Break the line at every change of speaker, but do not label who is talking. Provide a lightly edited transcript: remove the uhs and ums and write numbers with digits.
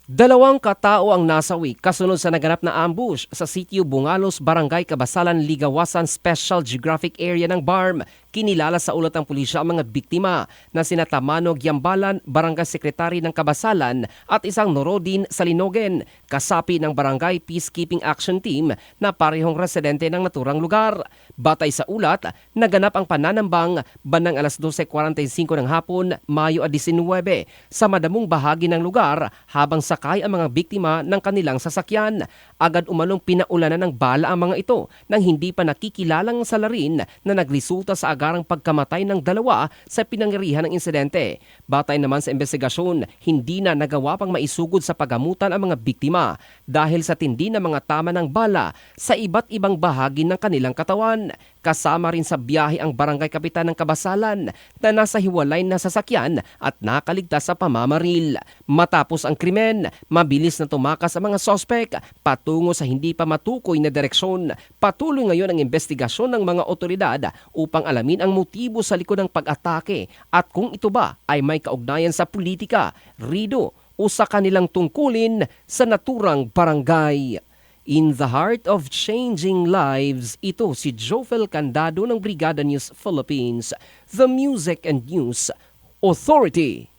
Dalawang katao ang nasawi kasunod sa naganap na ambush sa sitio Bungalos, Barangay Kabasalan, Ligawasan Special Geographic Area ng BARM. Kinilala sa ulat ng pulisya ang mga biktima na sina Tamano Gyambalan, Barangay Secretary ng Kabasalan at isang Norodin Salinogen, kasapi ng Barangay Peacekeeping Action Team na parehong residente ng naturang lugar. Batay sa ulat, naganap ang pananambang bandang alas 12:45 ng hapon, Mayo 19, sa madamong bahagi ng lugar habang sakay ang mga biktima ng kanilang sasakyan. Agad umanong pinaulanan ng bala ang mga ito nang hindi pa nakikilalang salarin na nagresulta sa agarang pagkamatay ng dalawa sa pinangyarihan ng insidente. Batay naman sa investigasyon, hindi na nagawa pang maisugod sa paggamutan ang mga biktima dahil sa tindi ng mga tama ng bala sa iba't ibang bahagi ng kanilang katawan. Kasama rin sa biyahe ang barangay kapitan ng Kabasalan na nasa hiwalay na sasakyan at nakaligtas sa pamamaril. Matapos ang krimen, mabilis na tumakas ang mga sospek patungo sa hindi pa matukoy na direksyon. Patuloy ngayon ang investigasyon ng mga otoridad upang alamin ang motibo sa likod ng pag-atake at kung ito ba ay may kaugnayan sa politika, rido o sa kanilang tungkulin sa naturang barangay. In the heart of changing lives, ito si Jofel Candado ng Brigada News Philippines, the Music and News Authority.